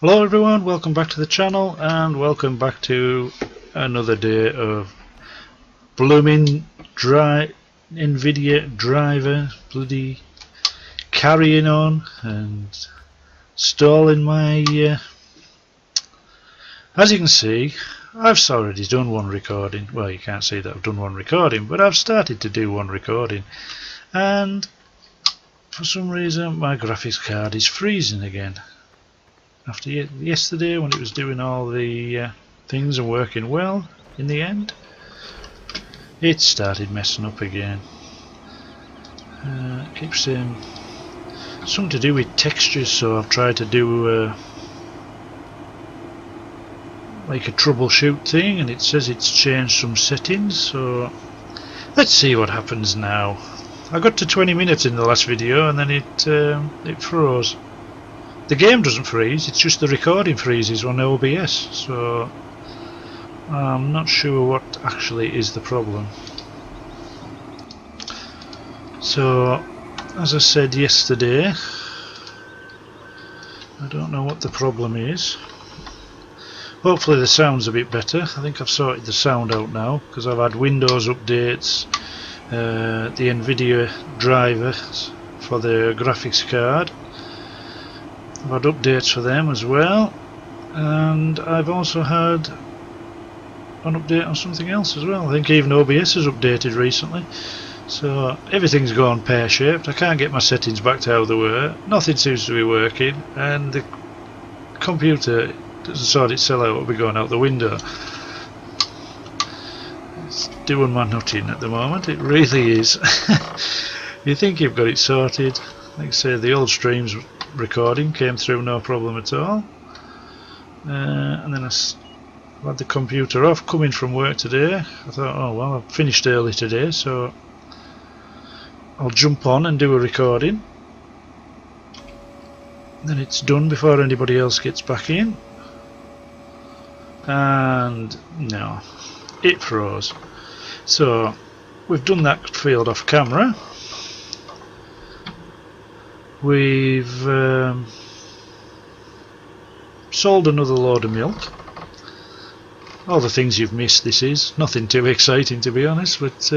Hello everyone, welcome back to the channel and welcome back to another day of blooming Nvidia driver bloody carrying on and stalling my as you can see, I've already done one recording. Well, you can't see that I've done one recording, but I've started to do one recording, and for some reason my graphics card is freezing again. After yesterday, when it was doing all the things and working well, in the end, it started messing up again. It keeps saying something to do with textures, so I've tried to do like a troubleshoot thing, and it says it's changed some settings. So let's see what happens now. I got to 20 minutes in the last video, and then it froze. The game doesn't freeze, it's just the recording freezes on OBS, so I'm not sure what actually is the problem. So, as I said yesterday, I don't know what the problem is. Hopefully the sound's a bit better. I think I've sorted the sound out now, because I've had Windows updates, the Nvidia drivers for the graphics card. I've had updates for them as well, and I've also had an update on something else as well. I think even OBS has updated recently, so everything's gone pear-shaped. I can't get my settings back to how they were, nothing seems to be working, and the computer doesn't sort itself out. It'll be going out the window. It's doing my nutting at the moment, it really is. You think you've got it sorted. Like I say, the old streams recording came through no problem at all, and then I had the computer off coming from work today. I thought, oh well, I've finished early today, so I'll jump on and do a recording. Then it's done before anybody else gets back in, and no, it froze. So we've done that field off camera. We've sold another load of milk. All the things you've missed, this is. Nothing too exciting, to be honest, but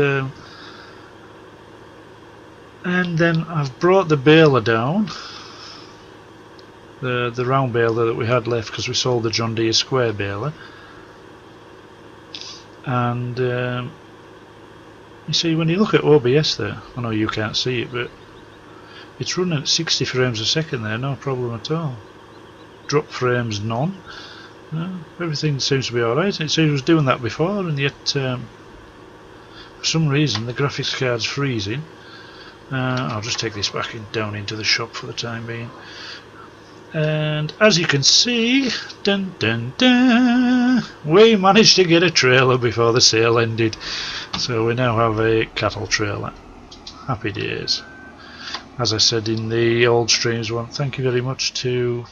and then I've brought the baler down, the round baler that we had left, because we sold the John Deere square baler. And you see, when you look at OBS there, I know you can't see it, but it's running at 60 frames a second there, no problem at all. Drop frames none. Everything seems to be alright. It was doing that before, and yet for some reason the graphics card's freezing. I'll just take this back down into the shop for the time being. And as you can see, dun dun dun, we managed to get a trailer before the sale ended. So we now have a cattle trailer. Happy days. As I said in the old streams one, thank you very much to,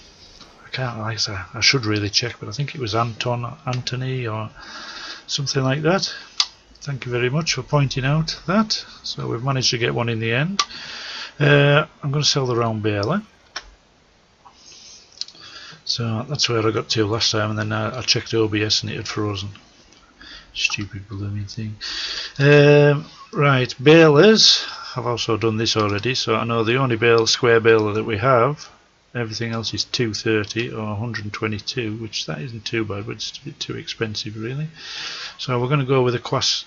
I should really check, but I think it was Anthony or something like that. Thank you very much for pointing out that. So we've managed to get one in the end. I'm going to sell the round baler. So that's where I got to last time, and then I checked OBS and it had frozen. Stupid blooming thing. Right, balers. I've also done this already, so I know the only square baler that we have, everything else is 230 or 122, which that isn't too bad, but it's a bit too expensive really. So we're going to go with a class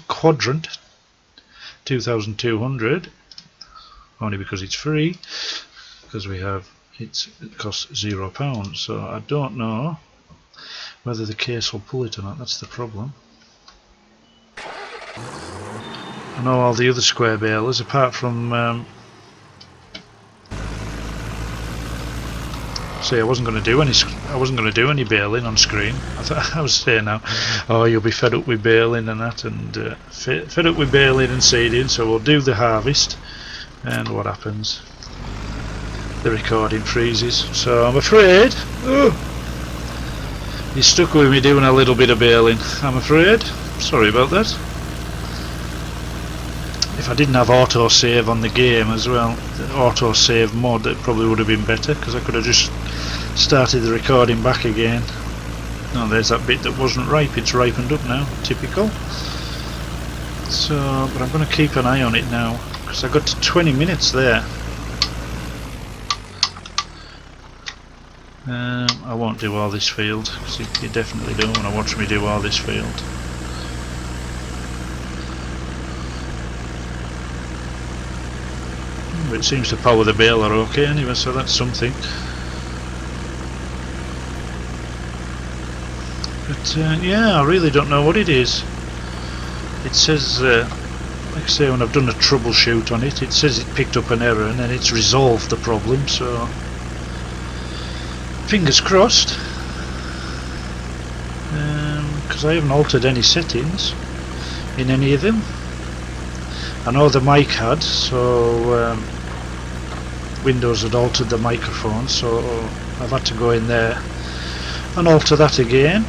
quadrant 2200, only because it's free, because we have it costs £0. So I don't know whether the case will pull it or not. That's the problem. I know all the other square balers, apart from see, I wasn't going to do any baling on screen. I was saying now, oh, you'll be fed up with baling and that, and fed up with baling and seeding. So we'll do the harvest, and what happens? The recording freezes. So I'm afraid you're stuck with me doing a little bit of baling. I'm afraid. Sorry about that. If if I didn't have autosave on the game as well, the autosave mod, it probably would have been better, because I could have just started the recording back again. Oh, there's that bit that wasn't ripe, it's ripened up now, typical. So, but I'm going to keep an eye on it now, because I got to 20 minutes there. I won't do all this field, because you definitely don't want to watch me do all this field. But it seems to power the baler okay anyway, so that's something. But yeah, I really don't know what it is. It says, like I say, when I've done a troubleshoot on it, it says it picked up an error and then it's resolved the problem, so fingers crossed. Because I haven't altered any settings in any of them. I know the mic had, so Windows had altered the microphone, so I've had to go in there and alter that again.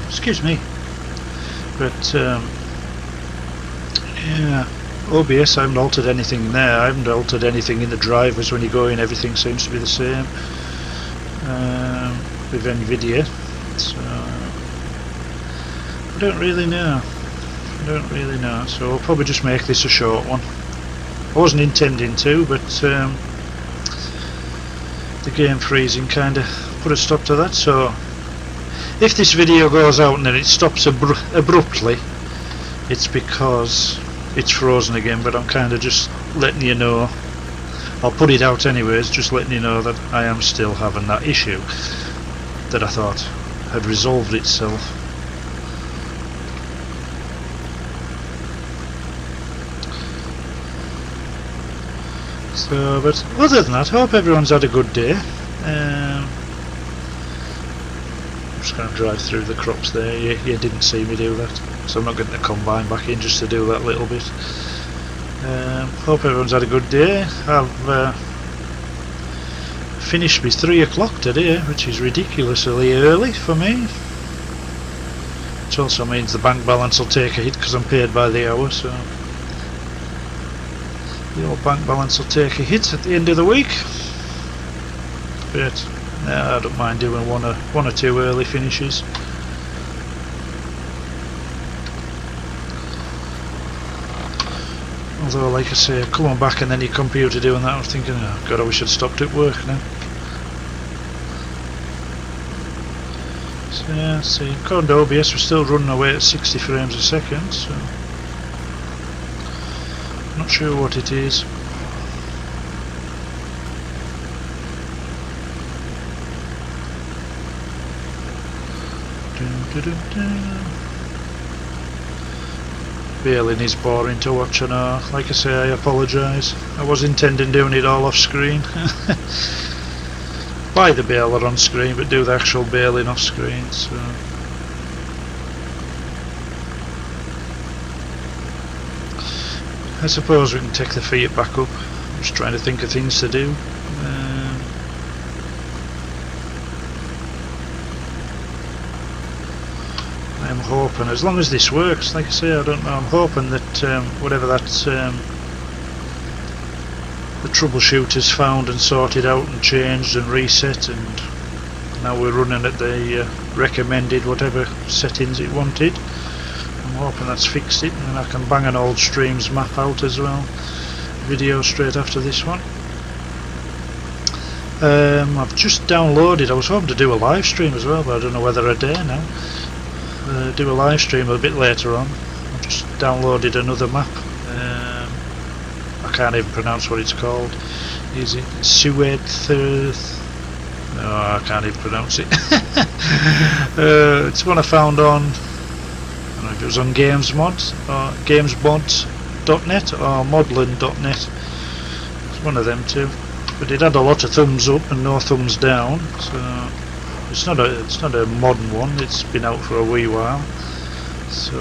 Excuse me. But yeah, OBS, I haven't altered anything in there. I haven't altered anything in the drivers. When you go in, everything seems to be the same with NVIDIA. So I don't really know. So I'll probably just make this a short one. I wasn't intending to, but the game freezing kind of put a stop to that. So if this video goes out and then it stops abruptly, it's because it's frozen again, but I'm kind of just letting you know. I'll put it out anyways, just letting you know that I am still having that issue that I thought had resolved itself. So, but other than that, I hope everyone's had a good day. I'm just going to drive through the crops there. You didn't see me do that, so I'm not getting the combine back in just to do that little bit. Hope everyone's had a good day. I've finished by 3 o'clock today, which is ridiculously early for me. Which also means the bank balance will take a hit because I'm paid by the hour, so the old bank balance will take a hit at the end of the week. But I don't mind doing one or two early finishes. Although, like I say, coming back and then your computer doing that, I'm thinking, oh god, I wish I'd stopped at work now. So yeah, see, according to OBS, we're still running away at 60 frames a second, so not sure what it is. Baling is boring to watch, and like I say, I apologise. I was intending doing it all off screen. Buy the baler on screen, but do the actual baling off screen. So I suppose we can take the feet back up. I'm just trying to think of things to do. I'm hoping, as long as this works, like I say, I don't know, I'm hoping that whatever that the troubleshooter's found and sorted out and changed and reset, and now we're running at the recommended whatever settings it wanted. I'm hoping that's fixed it, and then I can bang an old streams map out as well, video straight after this one. I've just downloaded, I was hoping to do a live stream as well, but I don't know whether I dare now. Do a live stream a bit later on. I've just downloaded another map. I can't even pronounce what it's called. Is it Sued Thirth? No, I can't even pronounce it. It's one I found on, I don't know if it was on GamesMod or GamesMod.net or Modlin.net. It's one of them two. But it had a lot of thumbs up and no thumbs down, so it's not a modern one. It's been out for a wee while. So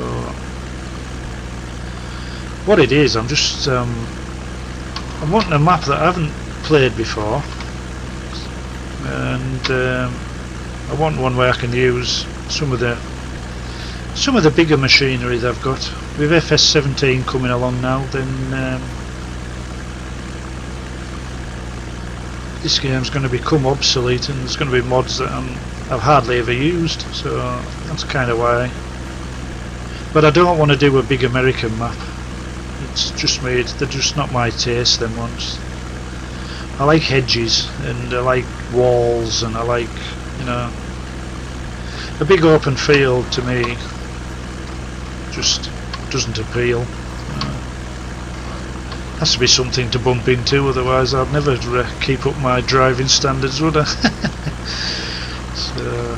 what it is, I'm just I'm wanting a map that I haven't played before, and I want one where I can use some of the some of the bigger machinery they've got. With FS17 coming along now, then this game's going to become obsolete, and there's going to be mods that I've hardly ever used, so that's kind of why. But I don't want to do a big American map. It's just made, they're just not my taste, them ones. I like hedges, and I like walls, and I like, you know, a big open field to me just doesn't appeal. Has to be something to bump into, otherwise I'd never keep up my driving standards, would I? So,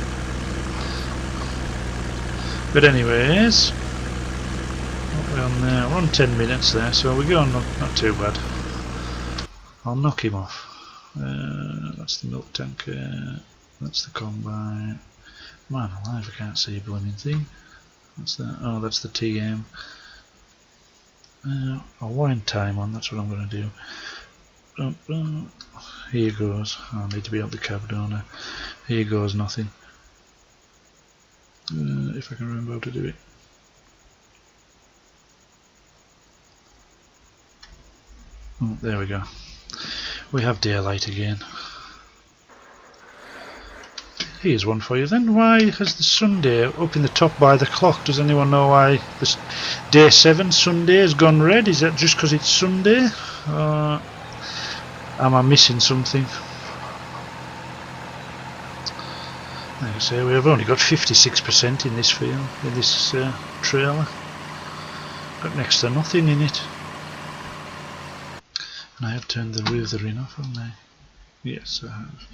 but anyways, what are we on there? We're on 10 minutes there, so we're going not too bad. I'll knock him off. That's the milk tanker, that's the combine. Man alive, I can't see a blooming thing. What's that? Oh, that's the TM. I'll wind time on, that's what I'm going to do. Here goes. I need to be up the cab, don't I? Here goes nothing. If I can remember how to do it. Oh, there we go. We have daylight again. Here's one for you then. Why has the Sunday up in the top by the clock? Does anyone know why this day 7 Sunday has gone red? Is that just because it's Sunday? Am I missing something? Like I say, we've only got 56% in this field, in this trailer. Got next to nothing in it. And I have turned the ruthering off, haven't I? Yes, I have.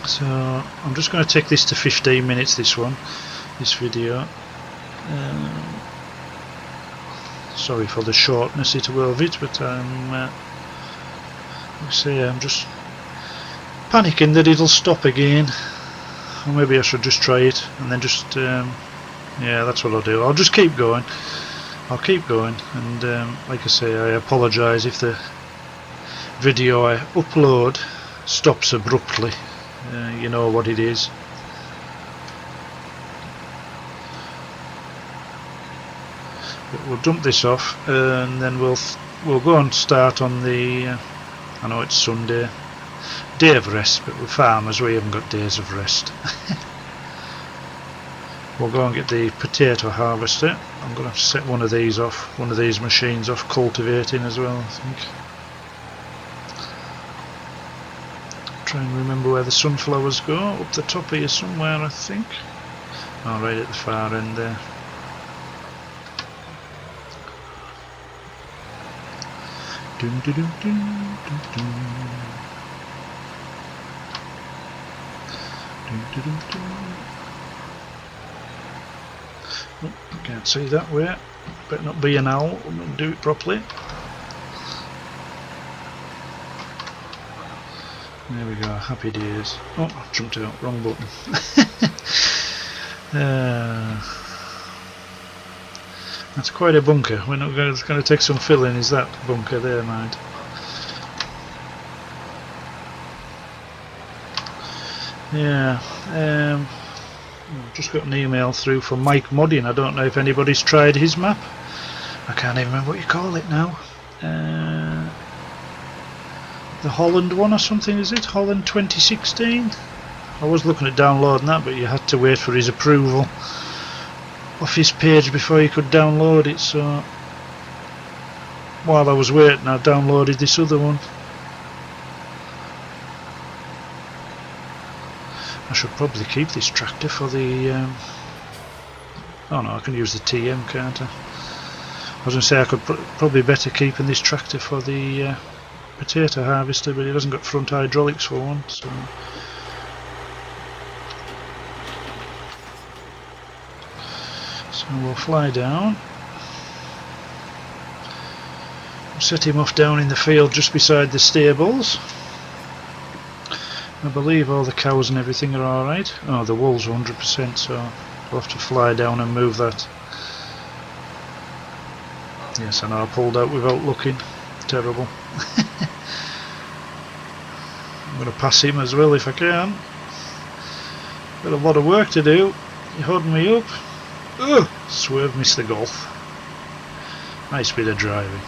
So I'm just going to take this to 15 minutes, this video. Sorry for the shortness of it, but I'm just panicking that it'll stop again, or maybe I should just try it and then just yeah, that's what I'll do. I'll just keep going. I'll keep going, and like I say, I apologise if the video I upload stops abruptly. You know what it is. But we'll dump this off, and then we'll go and start on the. I know it's Sunday, day of rest, but we're farmers, we haven't got days of rest. We'll go and get the potato harvester. I'm going to set one of these off, one of these machines off cultivating as well, I think. Try and remember where the sunflowers go, up the top here somewhere, I think. Oh, right at the far end there. Dun, dun, dun, dun, dun, dun. Dun, dun, dun, dun. Oh, I can't see that way. Better not be an owl, I'm going to do it properly. There we go, happy days. Oh, I jumped out, wrong button. That's quite a bunker. We're not going. It's going to take some filling. Is that bunker there, mind? Yeah. I've just got an email through from Mike Modding. I don't know if anybody's tried his map. I can't even remember what you call it now. The Holland one or something, is it? Holland 2016? I was looking at downloading that, but you had to wait for his approval off his page before you could download it, so while I was waiting I downloaded this other one. I should probably keep this tractor for the oh no, I can use the TM, can't I? I was going to say I could probably better keeping this tractor for the potato harvester, but it hasn't got front hydraulics for one, so we'll fly down, set him off down in the field just beside the stables. I believe all the cows and everything are alright. Oh, the wool's 100%, so I'll have to fly down and move that. Yes, I know I pulled out without looking. Terrible. I'm going to pass him as well if I can. Got a lot of work to do. You're holding me up. Ugh! Swerve, missed the golf. Nice bit of driving.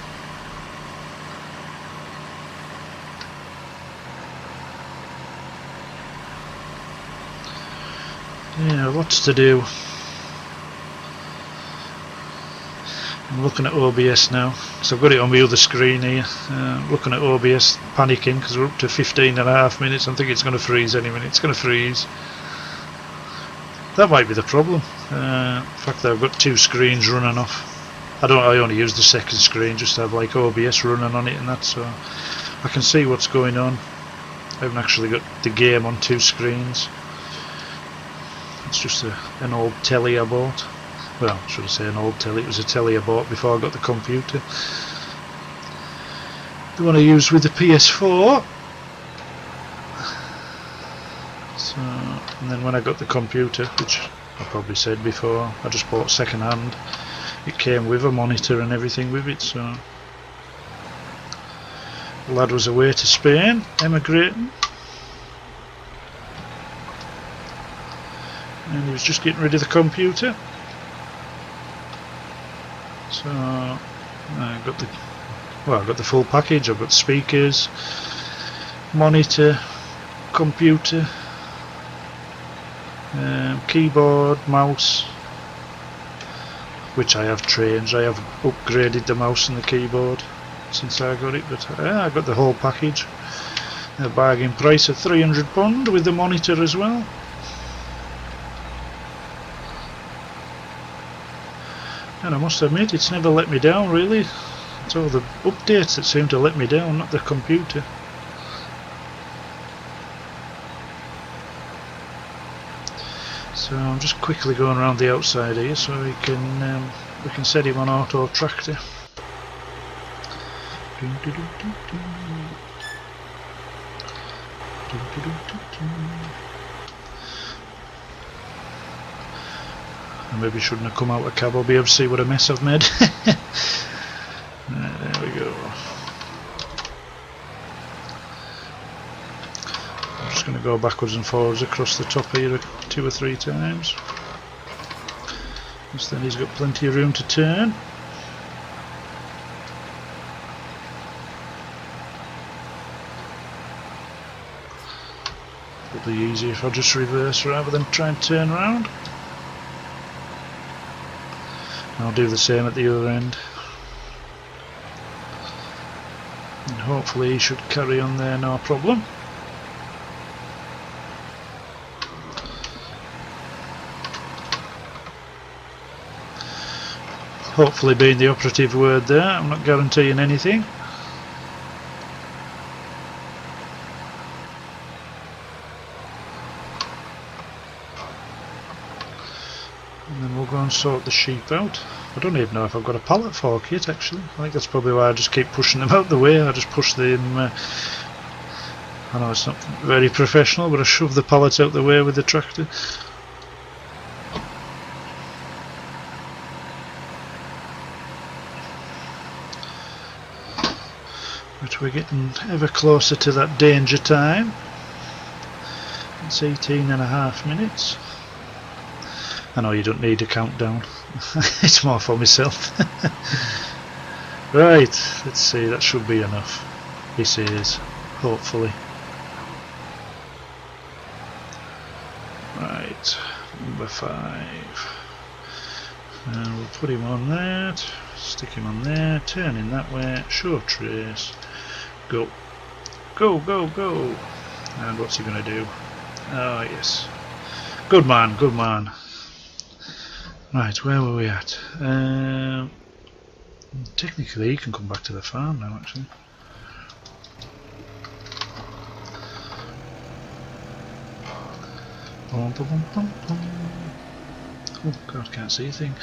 Yeah, lots to do. I'm looking at OBS now, so I've got it on my other screen here. Looking at OBS, panicking because we're up to 15.5 minutes. I think it's going to freeze any minute. It's going to freeze. That might be the problem. The fact that I've got two screens running off. I only use the second screen just to have like OBS running on it and that, so I can see what's going on. I haven't actually got the game on two screens. It's just an old telly I bought. Well, should I say an old telly? It was a telly I bought before I got the computer. The one I used with the PS4. So, and then when I got the computer, which I probably said before, I just bought second hand. It came with a monitor and everything with it, so the lad was away to Spain, emigrating, and he was just getting rid of the computer. So I got the full package. I've got speakers, monitor, computer, keyboard, mouse, which I have changed. I have upgraded the mouse and the keyboard since I got it, but I got the whole package. A bargain price of £300 with the monitor as well. And I must admit, it's never let me down really. It's all the updates that seem to let me down, not the computer. So I'm just quickly going around the outside here so we can set him on auto tractor. I maybe shouldn't have come out of cab. I'll be able to see what a mess I've made. Right, there we go. I'm just going to go backwards and forwards across the top here 2 or 3 times. Because then he's got plenty of room to turn. Probably easier if I just reverse rather than try and turn around. I'll do the same at the other end. And hopefully he should carry on there, no problem. Hopefully being the operative word there, I'm not guaranteeing anything. And then we'll go and sort the sheep out. I don't even know if I've got a pallet fork yet actually. I think that's probably why I just keep pushing them out the way. I just push them, I know it's not very professional, but I shove the pallets out the way with the tractor. But we're getting ever closer to that danger time. It's 18.5 minutes. I know you don't need a countdown. It's more for myself. Right, let's see, that should be enough. This is, hopefully. Right, number 5. And we'll put him on that, stick him on there, turn in that way, show trace, go. Go, go, go. And what's he going to do? Oh yes. Good man, good man. Right, where were we at? Technically he can come back to the farm now actually. Oh god, can't see a thing.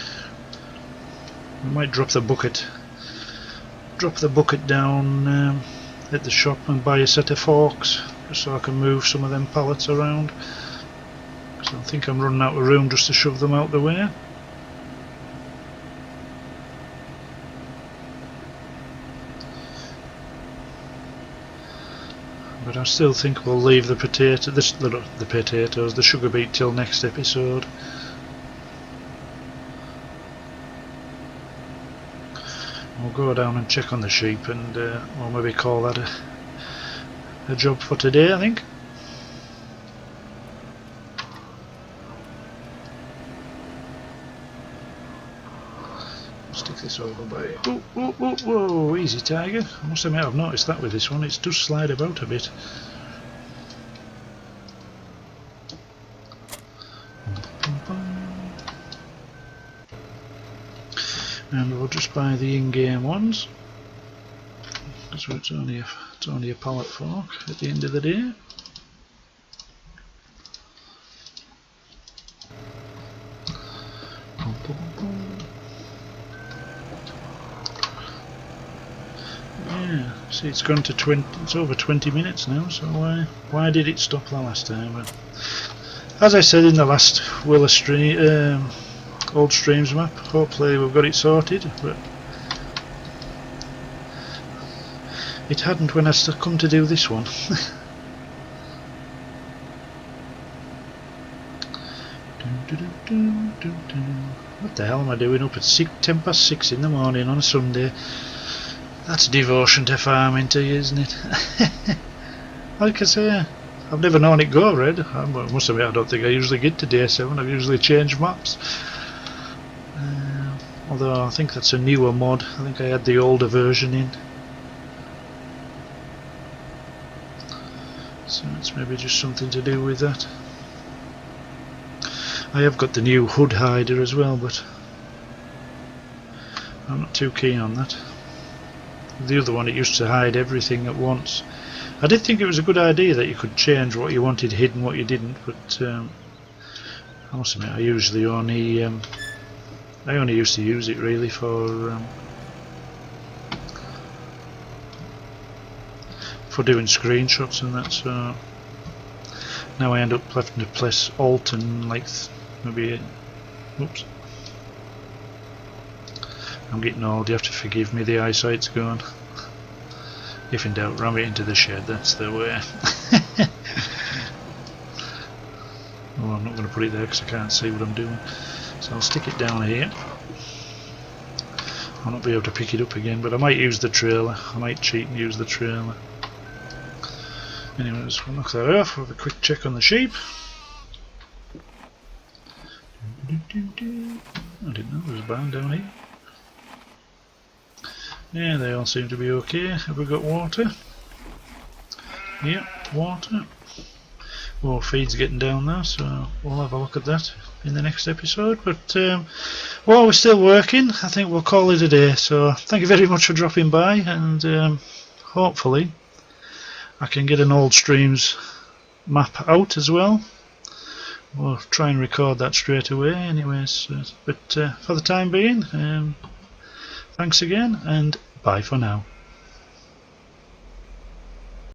We might drop the bucket down at the shop and buy a set of forks just so I can move some of them pallets around, because I think I'm running out of room just to shove them out the way. But I still think we'll leave the potatoes, the sugar beet till next episode. We'll go down and check on the sheep, and we'll maybe call that a job for today, I think. Stick this over by. Oh, whoa, whoa, whoa, easy tiger. I must admit I've noticed that with this one, it does slide about a bit. And we'll just buy the in-game ones. So it's only a pallet fork at the end of the day. Yeah, see, it's gone to 20. It's over 20 minutes now. So why did it stop the last time? But as I said in the last Willow stream, old streams map, hopefully we've got it sorted. But it hadn't when I come to do this one. What the hell am I doing up at 10 past 6 in the morning on a Sunday? That's devotion to farming to you, isn't it? Like I say, I've never known it go red. I must admit, I don't think I usually get to day 7. I usually change maps. Although I think that's a newer mod. I think I had the older version in. So it's maybe just something to do with that. I have got the new hood hider as well, but I'm not too keen on that. The other one, it used to hide everything at once. I did think it was a good idea that you could change what you wanted hidden, what you didn't, but I must admit, I usually only I only used to use it really for doing screenshots and that. So now I end up having to press Alt and like maybe. Oops. I'm getting old, you have to forgive me, the eyesight's gone. If in doubt, ram it into the shed, that's the way. Oh, I'm not going to put it there because I can't see what I'm doing. So I'll stick it down here. I'll not be able to pick it up again, but I might use the trailer. I might cheat and use the trailer. Anyways, we'll knock that off, we'll have a quick check on the sheep. I didn't know there was a barn down here. Yeah, they all seem to be okay. Have we got water? Yeah, water. More feed's getting down there, so we'll have a look at that in the next episode. But while we're still working, I think we'll call it a day. So thank you very much for dropping by, and hopefully I can get an old streams map out as well. We'll try and record that straight away anyways. But for the time being, thanks again, and bye for now.